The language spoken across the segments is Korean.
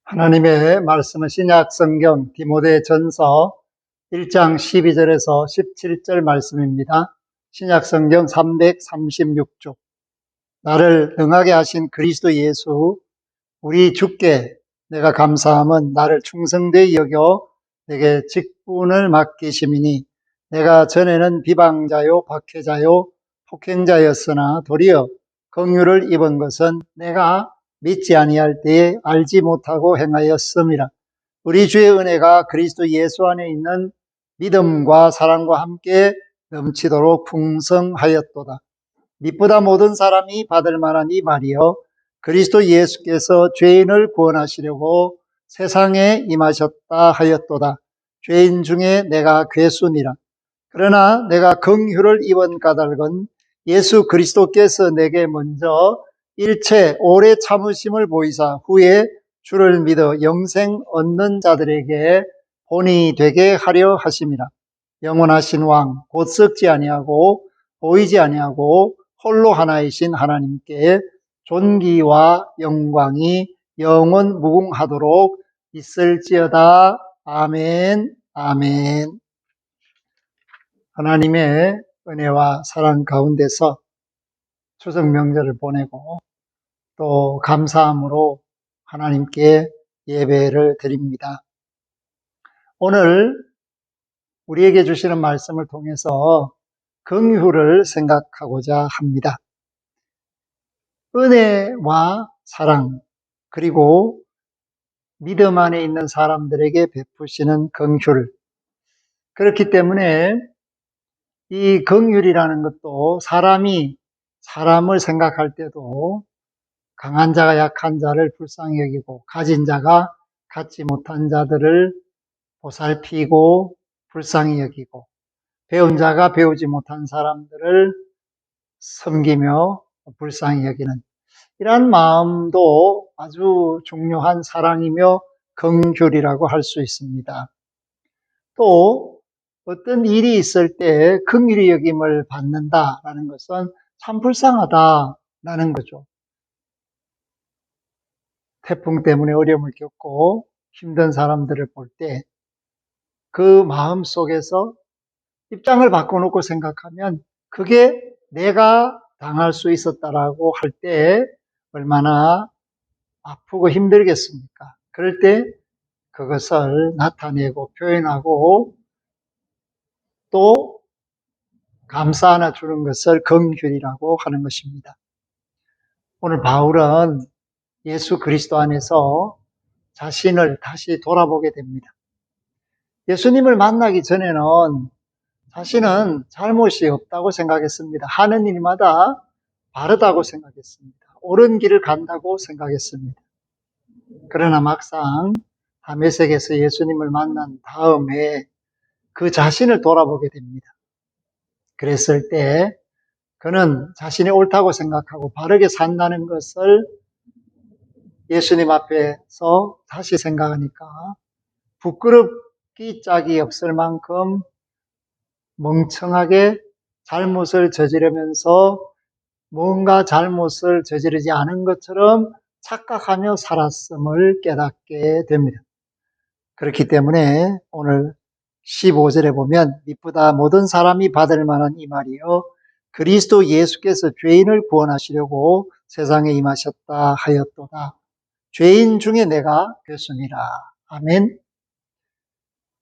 하나님의 말씀은 신약 성경 디모데전서 1장 12절에서 17절 말씀입니다. 신약 성경 336쪽. 나를 능하게 하신 그리스도 예수 우리 주께 내가 감사함은 나를 충성되이 여겨 내게 직분을 맡기심이니 내가 전에는 비방자요 박해자요 폭행자였으나 도리어 긍휼을 입은 것은 내가 믿지 아니할 때에 알지 못하고 행하였음이라. 우리 주의 은혜가 그리스도 예수 안에 있는 믿음과 사랑과 함께 넘치도록 풍성하였도다. 믿보다 모든 사람이 받을 만한 이 말이여, 그리스도 예수께서 죄인을 구원하시려고 세상에 임하셨다 하였도다. 죄인 중에 내가 괴순이라. 그러나 내가 긍휼을 입은 까닭은 예수 그리스도께서 내게 먼저 일체 오래 참으심을 보이사 후에 주를 믿어 영생 얻는 자들에게 본이 되게 하려 하심이라. 영원하신 왕 곧 썩지 아니하고 보이지 아니하고 홀로 하나이신 하나님께 존귀와 영광이 영원 무궁하도록 있을지어다. 아멘. 아멘. 하나님의 은혜와 사랑 가운데서 추석 명절을 보내고 또 감사함으로 하나님께 예배를 드립니다. 오늘 우리에게 주시는 말씀을 통해서 긍휼을 생각하고자 합니다. 은혜와 사랑, 그리고 믿음 안에 있는 사람들에게 베푸시는 긍휼. 그렇기 때문에 이 긍휼이라는 것도 사람이 사람을 생각할 때도 강한 자가 약한 자를 불쌍히 여기고 가진 자가 갖지 못한 자들을 보살피고 불쌍히 여기고 배운 자가 배우지 못한 사람들을 섬기며 불쌍히 여기는 이러한 마음도 아주 중요한 사랑이며 긍휼이라고 할 수 있습니다. 또 어떤 일이 있을 때 긍휼히 여김을 받는다라는 것은 참 불쌍하다라는 거죠. 태풍 때문에 어려움을 겪고 힘든 사람들을 볼 때 그 마음 속에서 입장을 바꿔놓고 생각하면 그게 내가 당할 수 있었다라고 할 때 얼마나 아프고 힘들겠습니까? 그럴 때 그것을 나타내고 표현하고 또 감사 하나 주는 것을 긍휼이라고 하는 것입니다. 오늘 바울은 예수 그리스도 안에서 자신을 다시 돌아보게 됩니다. 예수님을 만나기 전에는 자신은 잘못이 없다고 생각했습니다. 하는 일마다 바르다고 생각했습니다. 옳은 길을 간다고 생각했습니다. 그러나 막상 다메섹에서 예수님을 만난 다음에 그 자신을 돌아보게 됩니다. 그랬을 때 그는 자신이 옳다고 생각하고 바르게 산다는 것을 예수님 앞에서 다시 생각하니까 부끄럽기 짝이 없을 만큼 멍청하게 잘못을 저지르면서 뭔가 잘못을 저지르지 않은 것처럼 착각하며 살았음을 깨닫게 됩니다. 그렇기 때문에 오늘 15절에 보면 믿보다 모든 사람이 받을 만한 이 말이요 그리스도 예수께서 죄인을 구원하시려고 세상에 임하셨다 하였도다. 죄인 중에 내가 괴순이라. 아멘.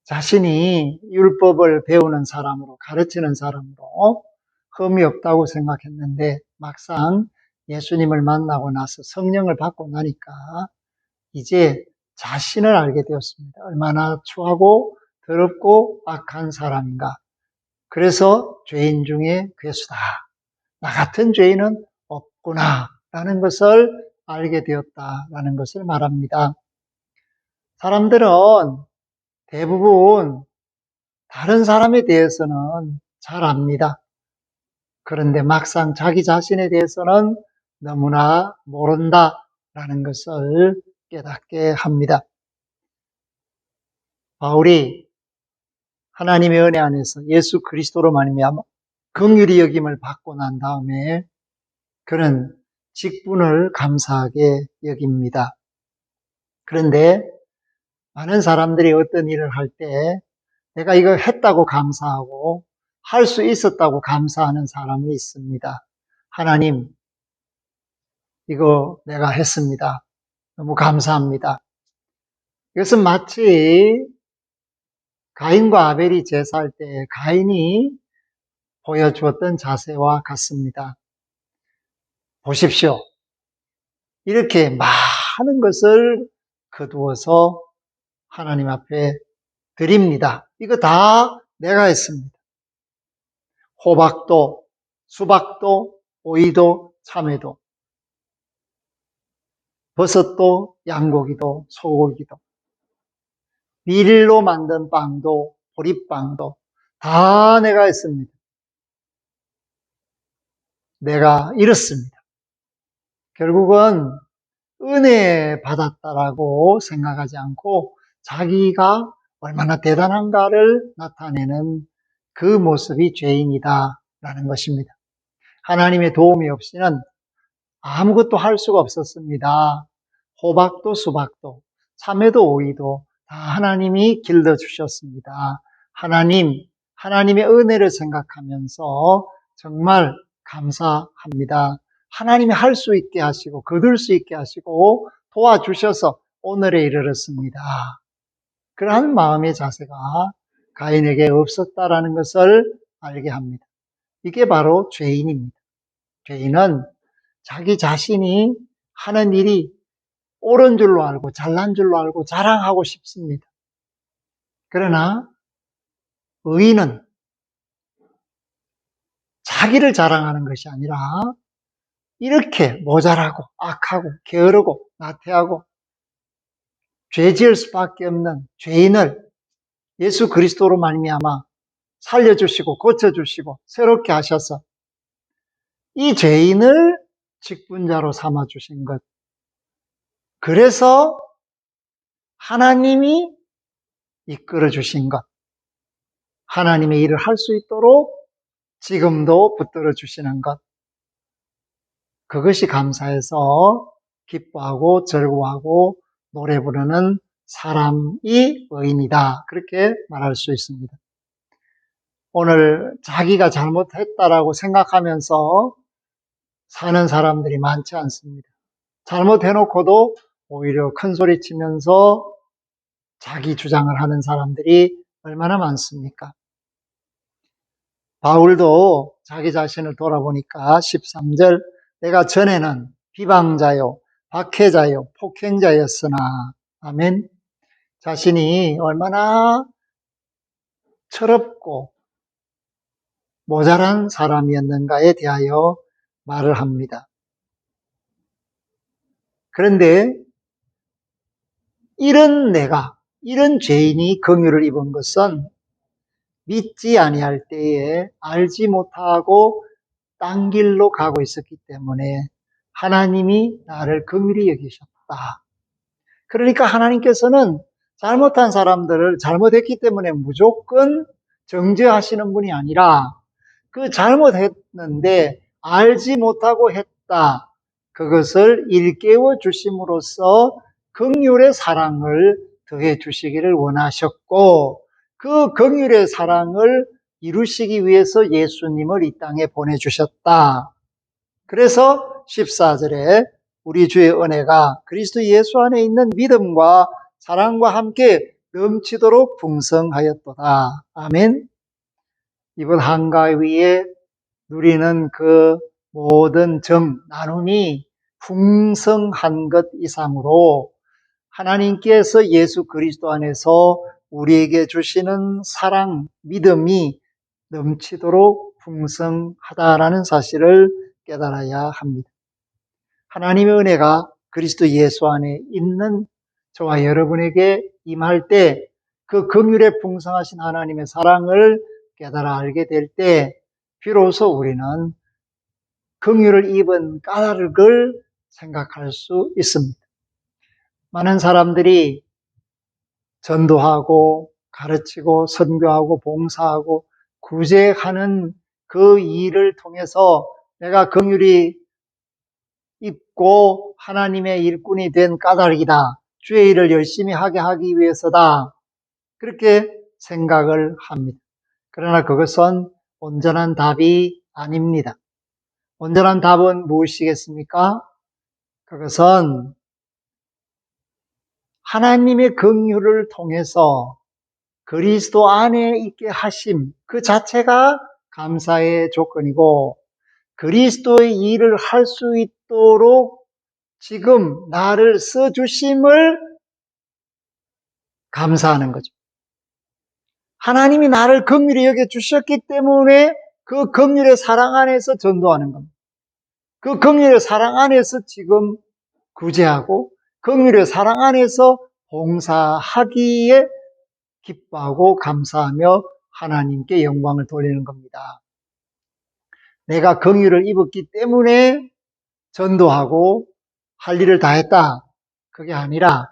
자신이 율법을 배우는 사람으로 가르치는 사람으로 흠이 없다고 생각했는데 막상 예수님을 만나고 나서 성령을 받고 나니까 이제 자신을 알게 되었습니다. 얼마나 추하고 더럽고 악한 사람인가. 그래서 죄인 중에 괴수다. 나 같은 죄인은 없구나 라는 것을 알게 되었다라는 것을 말합니다. 사람들은 대부분 다른 사람에 대해서는 잘 압니다. 그런데 막상 자기 자신에 대해서는 너무나 모른다라는 것을 깨닫게 합니다. 바울이 하나님의 은혜 안에서 예수 그리스도로 말미암아 긍휼히 여김을 받고 난 다음에 그는 직분을 감사하게 여깁니다. 그런데 많은 사람들이 어떤 일을 할 때 내가 이거 했다고 감사하고 할 수 있었다고 감사하는 사람이 있습니다. 하나님, 이거 내가 했습니다. 너무 감사합니다. 이것은 마치 가인과 아벨이 제사할 때 가인이 보여주었던 자세와 같습니다. 보십시오. 이렇게 많은 것을 거두어서 하나님 앞에 드립니다. 이거 다 내가 했습니다. 호박도, 수박도, 오이도, 참외도, 버섯도, 양고기도, 소고기도, 밀로 만든 빵도, 보리빵도 다 내가 했습니다. 내가 이렇습니다. 결국은 은혜 받았다라고 생각하지 않고 자기가 얼마나 대단한가를 나타내는 그 모습이 죄인이다라는 것입니다. 하나님의 도움이 없이는 아무것도 할 수가 없었습니다. 호박도 수박도 참외도 오이도 다 하나님이 길러주셨습니다. 하나님의 은혜를 생각하면서 정말 감사합니다. 하나님이 할 수 있게 하시고 거둘 수 있게 하시고 도와주셔서 오늘에 이르렀습니다. 그러한 마음의 자세가 가인에게 없었다라는 것을 알게 합니다. 이게 바로 죄인입니다. 죄인은 자기 자신이 하는 일이 옳은 줄로 알고 잘난 줄로 알고 자랑하고 싶습니다. 그러나 의인은 자기를 자랑하는 것이 아니라 이렇게 모자라고 악하고 게으르고 나태하고 죄 지을 수밖에 없는 죄인을 예수 그리스도로 말미암아 살려주시고 고쳐주시고 새롭게 하셔서 이 죄인을 직분자로 삼아주신 것. 그래서 하나님이 이끌어주신 것. 하나님의 일을 할 수 있도록 지금도 붙들어 주시는 것. 그것이 감사해서 기뻐하고 즐거워하고 노래 부르는 사람이 의인이다. 그렇게 말할 수 있습니다. 오늘 자기가 잘못했다라고 생각하면서 사는 사람들이 많지 않습니다. 잘못해놓고도 오히려 큰 소리 치면서 자기 주장을 하는 사람들이 얼마나 많습니까? 바울도 자기 자신을 돌아보니까 13절 내가 전에는 비방자요, 박해자요, 폭행자였으나 아멘. 자신이 얼마나 철없고 모자란 사람이었는가에 대하여 말을 합니다. 그런데 이런 죄인이 긍휼을 입은 것은 믿지 아니할 때에 알지 못하고 딴 길로 가고 있었기 때문에 하나님이 나를 긍휼히 여기셨다. 그러니까 하나님께서는 잘못한 사람들을 잘못했기 때문에 무조건 정죄하시는 분이 아니라 그 잘못했는데 알지 못하고 했다. 그것을 일깨워 주심으로써 긍휼의 사랑을 더해 주시기를 원하셨고 그 긍휼의 사랑을 이루시기 위해서 예수님을 이 땅에 보내주셨다. 그래서 14절에 우리 주의 은혜가 그리스도 예수 안에 있는 믿음과 사랑과 함께 넘치도록 풍성하였도다. 아멘. 이번 한가위에 누리는 그 모든 나눔이 풍성한 것 이상으로 하나님께서 예수 그리스도 안에서 우리에게 주시는 사랑, 믿음이 넘치도록 풍성하다라는 사실을 깨달아야 합니다. 하나님의 은혜가 그리스도 예수 안에 있는 저와 여러분에게 임할 때 그 긍휼의 풍성하신 하나님의 사랑을 깨달아 알게 될 때 비로소 우리는 긍휼을 입은 까닭을 생각할 수 있습니다. 많은 사람들이 전도하고 가르치고 선교하고 봉사하고 구제하는 그 일을 통해서 내가 긍휼이 입고 하나님의 일꾼이 된 까닭이다. 주의 일을 열심히 하기 위해서다. 그렇게 생각을 합니다. 그러나 그것은 온전한 답이 아닙니다. 온전한 답은 무엇이겠습니까? 그것은 하나님의 긍휼을 통해서 그리스도 안에 있게 하심 그 자체가 감사의 조건이고, 그리스도의 일을 할 수 있도록 지금 나를 써주심을 감사하는 거죠. 하나님이 나를 긍휼히 여겨주셨기 때문에 그 긍휼의 사랑 안에서 전도하는 겁니다. 그 긍휼의 사랑 안에서 지금 구제하고 긍휼의 사랑 안에서 봉사하기에 기뻐하고 감사하며 하나님께 영광을 돌리는 겁니다. 내가 긍휼을 입었기 때문에 전도하고 할 일을 다 했다. 그게 아니라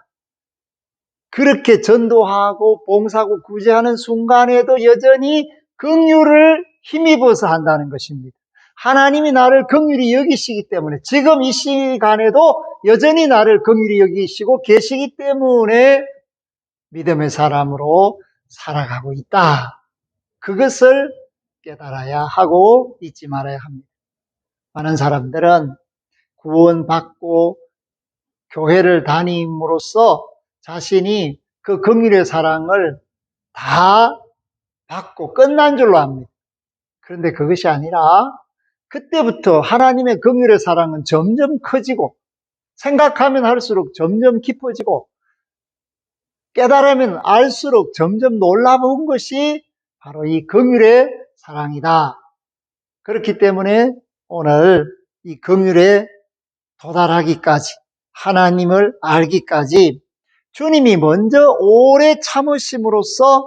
그렇게 전도하고 봉사하고 구제하는 순간에도 여전히 긍휼을 힘입어서 한다는 것입니다. 하나님이 나를 긍휼히 여기시기 때문에 지금 이 시간에도 여전히 나를 긍휼히 여기시고 계시기 때문에 믿음의 사람으로 살아가고 있다. 그것을 깨달아야 하고 잊지 말아야 합니다. 많은 사람들은 구원받고 교회를 다님으로써 자신이 그 긍휼의 사랑을 다 받고 끝난 줄로 압니다. 그런데 그것이 아니라 그때부터 하나님의 긍휼의 사랑은 점점 커지고 생각하면 할수록 점점 깊어지고 깨달으면 알수록 점점 놀라운 것이 바로 이 긍휼의 사랑이다. 그렇기 때문에 오늘 이 긍휼에 도달하기까지 하나님을 알기까지 주님이 먼저 오래 참으심으로써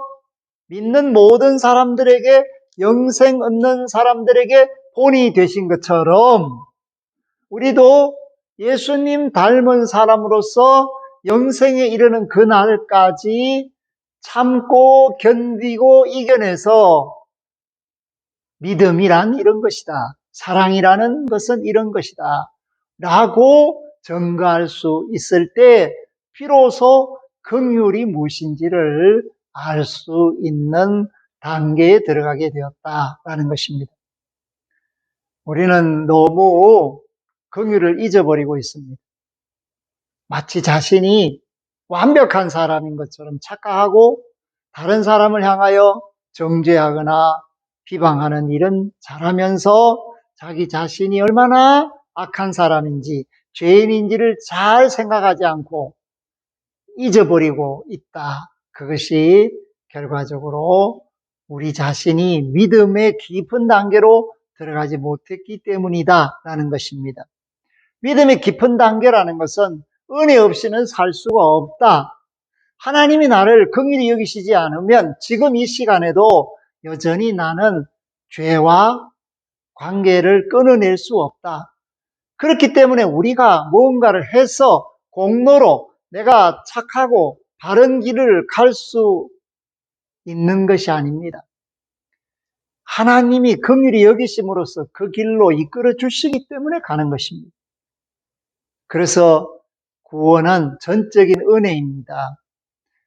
믿는 모든 사람들에게 영생 얻는 사람들에게 본이 되신 것처럼 우리도 예수님 닮은 사람으로서 영생에 이르는 그날까지 참고 견디고 이겨내서 믿음이란 이런 것이다. 사랑이라는 것은 이런 것이다. 라고 증거할 수 있을 때 비로소 긍휼이 무엇인지를 알 수 있는 단계에 들어가게 되었다라는 것입니다. 우리는 너무 긍휼을 잊어버리고 있습니다. 마치 자신이 완벽한 사람인 것처럼 착각하고 다른 사람을 향하여 정죄하거나 비방하는 일은 잘하면서 자기 자신이 얼마나 악한 사람인지 죄인인지를 잘 생각하지 않고 잊어버리고 있다. 그것이 결과적으로 우리 자신이 믿음의 깊은 단계로 들어가지 못했기 때문이다 라는 것입니다. 믿음의 깊은 단계라는 것은 은혜 없이는 살 수가 없다. 하나님이 나를 긍휼히 여기시지 않으면 지금 이 시간에도 여전히 나는 죄와 관계를 끊어낼 수 없다. 그렇기 때문에 우리가 무언가를 해서 공로로 내가 착하고 바른 길을 갈 수 있는 것이 아닙니다. 하나님이 긍휼히 여기심으로써 그 길로 이끌어 주시기 때문에 가는 것입니다. 그래서 구원은 전적인 은혜입니다.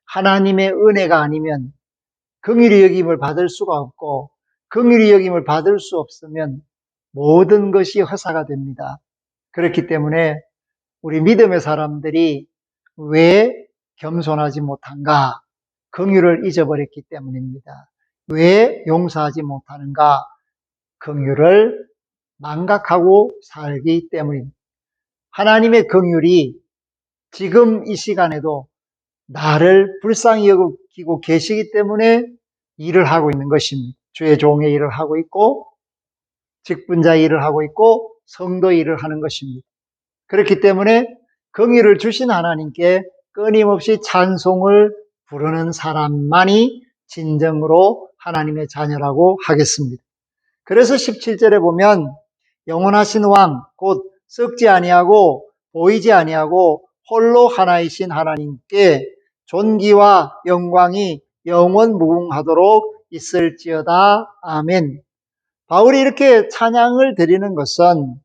하나님의 은혜가 아니면 긍휼히 여김을 받을 수가 없고 긍휼히 여김을 받을 수 없으면 모든 것이 허사가 됩니다. 그렇기 때문에 우리 믿음의 사람들이 왜 겸손하지 못한가? 긍휼을 잊어버렸기 때문입니다. 왜 용서하지 못하는가? 긍휼을 망각하고 살기 때문입니다. 하나님의 긍휼이 지금 이 시간에도 나를 불쌍히 여기고 계시기 때문에 일을 하고 있는 것입니다. 주의 종의 일을 하고 있고 직분자 일을 하고 있고 성도 일을 하는 것입니다. 그렇기 때문에 긍휼을 주신 하나님께 끊임없이 찬송을 부르는 사람만이 진정으로 하나님의 자녀라고 하겠습니다. 그래서 17절에 보면 영원하신 왕 곧 썩지 아니하고 보이지 아니하고 홀로 하나이신 하나님께 존귀와 영광이 영원 무궁하도록 있을지어다. 아멘. 바울이 이렇게 찬양을 드리는 것은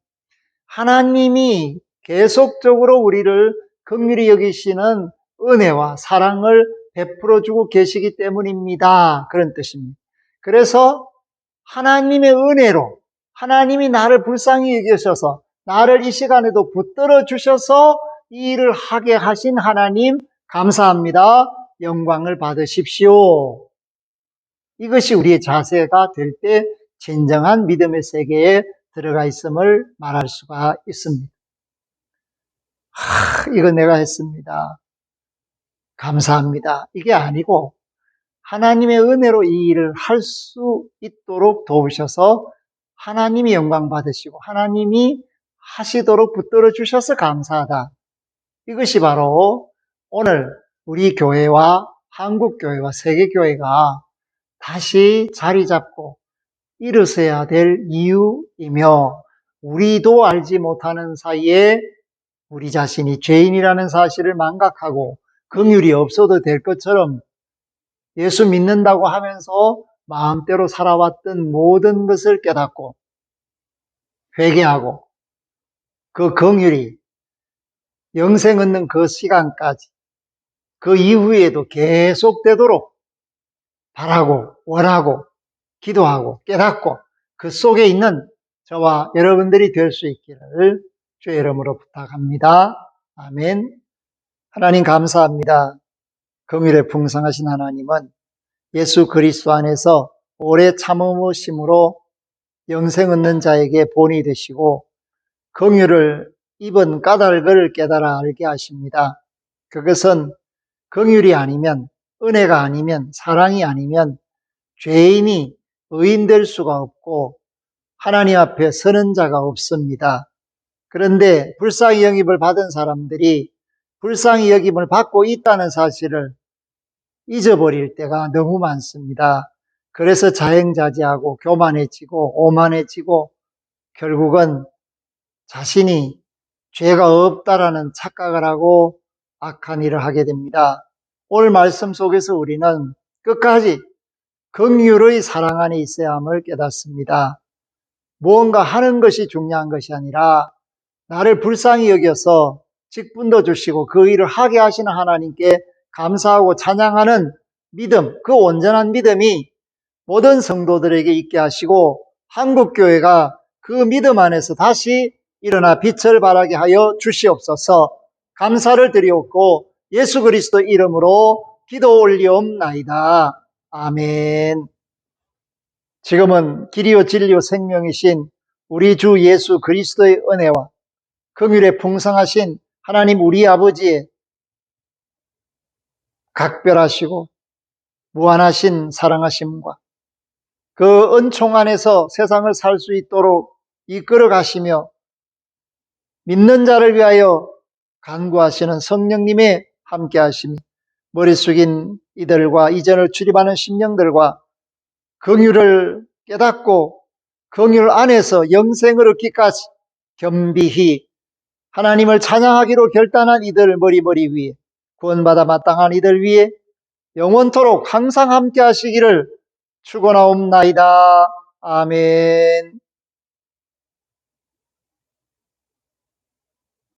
하나님이 계속적으로 우리를 긍휼히 여기시는 은혜와 사랑을 베풀어 주고 계시기 때문입니다. 그런 뜻입니다. 그래서 하나님의 은혜로 하나님이 나를 불쌍히 여기셔서 나를 이 시간에도 붙들어 주셔서 이 일을 하게 하신 하나님 감사합니다. 영광을 받으십시오. 이것이 우리의 자세가 될 때 진정한 믿음의 세계에 들어가 있음을 말할 수가 있습니다. 이거 내가 했습니다. 감사합니다. 이게 아니고 하나님의 은혜로 이 일을 할 수 있도록 도우셔서 하나님이 영광 받으시고 하나님이 하시도록 붙들어 주셔서 감사하다. 이것이 바로 오늘 우리 교회와 한국교회와 세계교회가 다시 자리 잡고 일어서야 될 이유이며, 우리도 알지 못하는 사이에 우리 자신이 죄인이라는 사실을 망각하고 긍휼이 없어도 될 것처럼 예수 믿는다고 하면서 마음대로 살아왔던 모든 것을 깨닫고 회개하고 그 긍휼이 영생 얻는 그 시간까지 그 이후에도 계속되도록 바라고 원하고 기도하고 깨닫고 그 속에 있는 저와 여러분들이 될 수 있기를 주의 이름으로 부탁합니다. 아멘. 하나님 감사합니다. 긍휼에 풍성하신 하나님은 예수 그리스도 안에서 오래 참으심으로 영생 얻는 자에게 본이 되시고 긍휼을 입은 까닭을 깨달아 알게 하십니다. 그것은 긍휼이 아니면, 은혜가 아니면, 사랑이 아니면 죄인이 의인될 수가 없고 하나님 앞에 서는 자가 없습니다. 그런데 불쌍히 여김을 받은 사람들이 불쌍히 여김을 받고 있다는 사실을 잊어버릴 때가 너무 많습니다. 그래서 자행자제하고 교만해지고 오만해지고 결국은 자신이 죄가 없다라는 착각을 하고 악한 일을 하게 됩니다. 오늘 말씀 속에서 우리는 끝까지 긍휼의 사랑 안에 있어야 함을 깨닫습니다. 무언가 하는 것이 중요한 것이 아니라 나를 불쌍히 여겨서 직분도 주시고 그 일을 하게 하시는 하나님께 감사하고 찬양하는 믿음, 그 온전한 믿음이 모든 성도들에게 있게 하시고 한국교회가 그 믿음 안에서 다시 일어나 빛을 발하게 하여 주시옵소서. 감사를 드리옵고 예수 그리스도 이름으로 기도 올리옵나이다. 아멘. 지금은 길이요 진리요 생명이신 우리 주 예수 그리스도의 은혜와 긍휼에 풍성하신 하나님 우리 아버지의 각별하시고 무한하신 사랑하심과 그 은총 안에서 세상을 살 수 있도록 이끌어 가시며 믿는 자를 위하여 간구하시는 성령님의 함께 하심이 머리 숙인 이들과 이전을 출입하는 심령들과 긍휼을 깨닫고 긍휼 안에서 영생을 얻기까지 겸비히 하나님을 찬양하기로 결단한 이들 머리 위에 구원받아 마땅한 이들 위에 영원토록 항상 함께 하시기를 축원하옵나이다. 아멘.